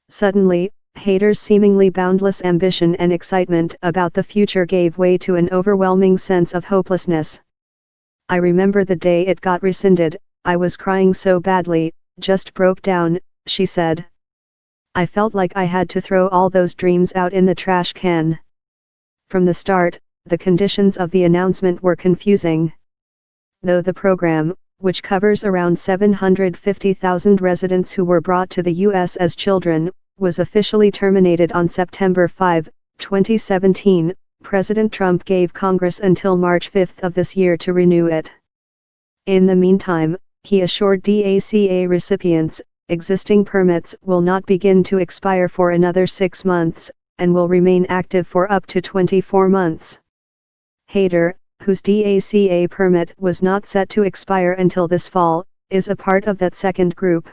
Suddenly, Haider's seemingly boundless ambition and excitement about the future gave way to an overwhelming sense of hopelessness. I remember the day it got rescinded. I was crying so badly, just broke down, she said. I felt like I had to throw all those dreams out in the trash can. From the start, the conditions of the announcement were confusing. Though the program, which covers around 750,000 residents who were brought to the U.S. as children, was officially terminated on September 5, 2017, President Trump gave Congress until March 5 of this year to renew it. In the meantime, he assured DACA recipients, existing permits will not begin to expire for another 6 months, and will remain active for up to 24 months. Haider, whose DACA permit was not set to expire until this fall, is a part of that second group.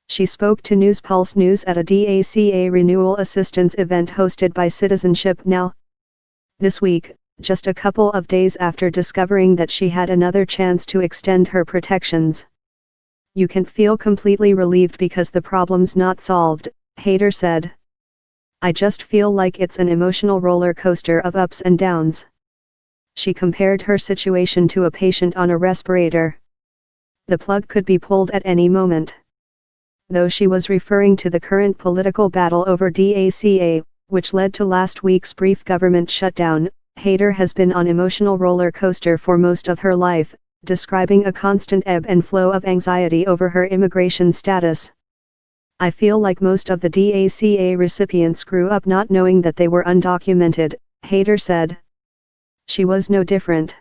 She spoke to News Pulse News at a DACA renewal assistance event hosted by Citizenship Now. This week, just a couple of days after discovering that she had another chance to extend her protections. You can feel completely relieved because the problem's not solved, Haider said. I just feel like it's an emotional roller coaster of ups and downs. She compared her situation to a patient on a respirator. The plug could be pulled at any moment. Though she was referring to the current political battle over DACA, which led to last week's brief government shutdown, Haider has been on emotional roller coaster for most of her life, describing a constant ebb and flow of anxiety over her immigration status. I feel like most of the DACA recipients grew up not knowing that they were undocumented, Haider said. She was no different.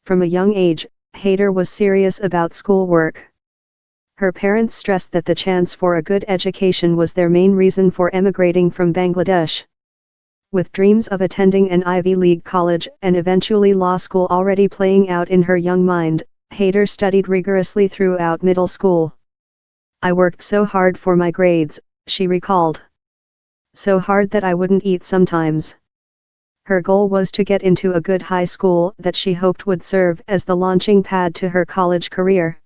From a young age, Haider was serious about schoolwork. Her parents stressed that the chance for a good education was their main reason for emigrating from Bangladesh. With dreams of attending an Ivy League college and eventually law school already playing out in her young mind, Haider studied rigorously throughout middle school. I worked so hard for my grades, she recalled. So hard that I wouldn't eat sometimes. Her goal was to get into a good high school that she hoped would serve as the launching pad to her college career.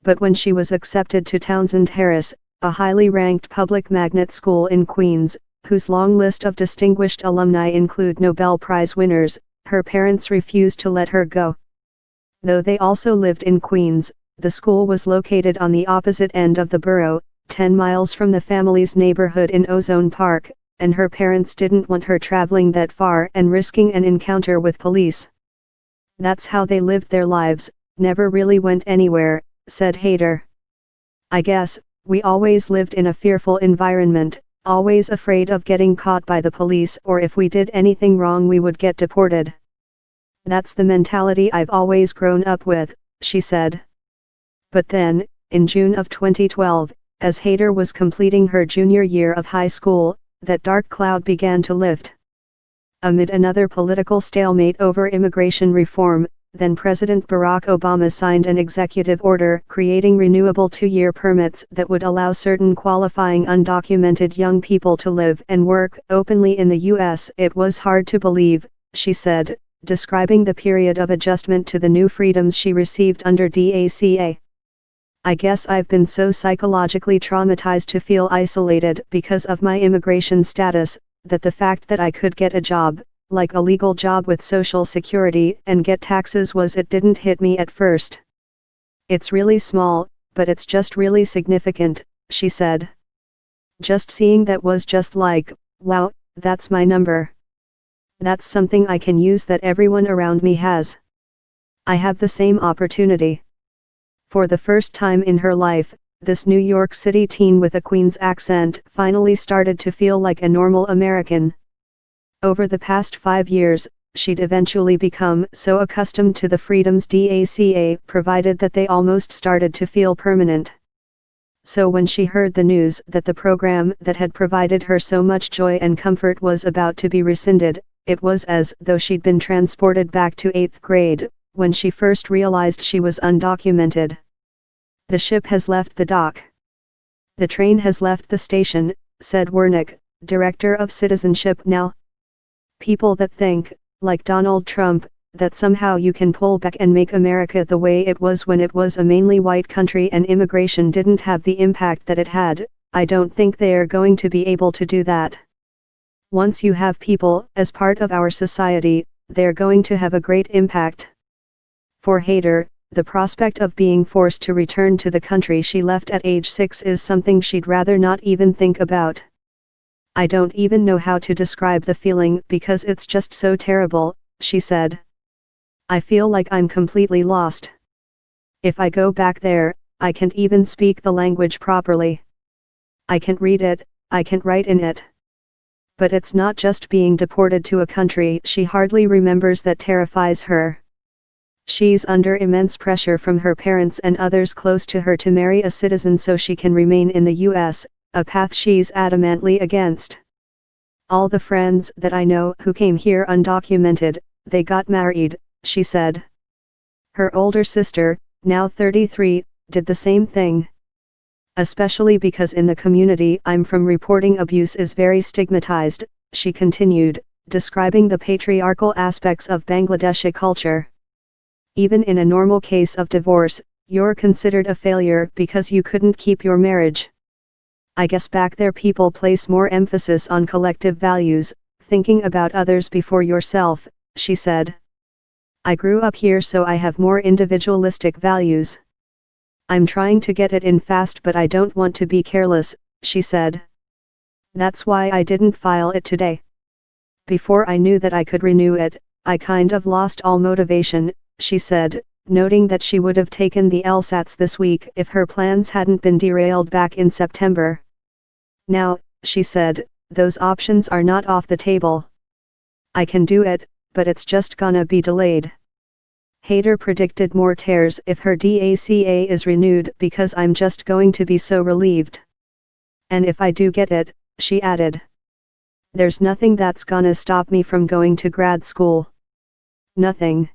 But when she was accepted to Townsend Harris, a highly ranked public magnet school in Queens, whose long list of distinguished alumni include Nobel Prize winners, her parents refused to let her go. Though they also lived in Queens, the school was located on the opposite end of the borough, 10 miles from the family's neighborhood in Ozone Park, and her parents didn't want her traveling that far and risking an encounter with police. That's how they lived their lives, never really went anywhere, said Haider. I guess, we always lived in a fearful environment, always afraid of getting caught by the police, or if we did anything wrong we would get deported. That's the mentality I've always grown up with, she said. But then, in June of 2012, as Haider was completing her junior year of high school, that dark cloud began to lift. Amid another political stalemate over immigration reform, then President Barack Obama signed an executive order creating renewable 2-year permits that would allow certain qualifying undocumented young people to live and work openly in the U.S. It was hard to believe, she said, describing the period of adjustment to the new freedoms she received under DACA. I guess I've been so psychologically traumatized to feel isolated because of my immigration status, that the fact that I could get a job, like a legal job with Social Security, and get taxes it didn't hit me at first. It's really small, but it's just really significant, she said. Just seeing that was just like, wow, that's my number. That's something I can use that everyone around me has. I have the same opportunity. For the first time in her life, this New York City teen with a Queens accent finally started to feel like a normal American. Over the past 5 years, she'd eventually become so accustomed to the freedoms DACA provided that they almost started to feel permanent. So when she heard the news that the program that had provided her so much joy and comfort was about to be rescinded, it was as though she'd been transported back to 8th grade, when she first realized she was undocumented. The ship has left the dock. The train has left the station, said Wernick, director of Citizenship Now. People that think, like Donald Trump, that somehow you can pull back and make America the way it was when it was a mainly white country and immigration didn't have the impact that it had, I don't think they're going to be able to do that. Once you have people as part of our society, they're going to have a great impact. For Haider, the prospect of being forced to return to the country she left at age 6 is something she'd rather not even think about. I don't even know how to describe the feeling because it's just so terrible, she said. I feel like I'm completely lost. If I go back there, I can't even speak the language properly. I can't read it, I can't write in it. But it's not just being deported to a country she hardly remembers that terrifies her. She's under immense pressure from her parents and others close to her to marry a citizen so she can remain in the US, a path she's adamantly against. All the friends that I know who came here undocumented, they got married, she said. Her older sister, now 33, did the same thing. Especially because in the community I'm from reporting abuse is very stigmatized, she continued, describing the patriarchal aspects of Bangladeshi culture. Even in a normal case of divorce, you're considered a failure because you couldn't keep your marriage. I guess back there people place more emphasis on collective values, thinking about others before yourself, she said. I grew up here so I have more individualistic values. I'm trying to get it in fast but I don't want to be careless, she said. That's why I didn't file it today. Before I knew that I could renew it, I kind of lost all motivation, she said, noting that she would have taken the LSATs this week if her plans hadn't been derailed back in September. Now, she said, those options are not off the table. I can do it, but it's just gonna be delayed. Haider predicted more tears if her DACA is renewed because I'm just going to be so relieved. And if I do get it, she added. There's nothing that's gonna stop me from going to grad school. Nothing.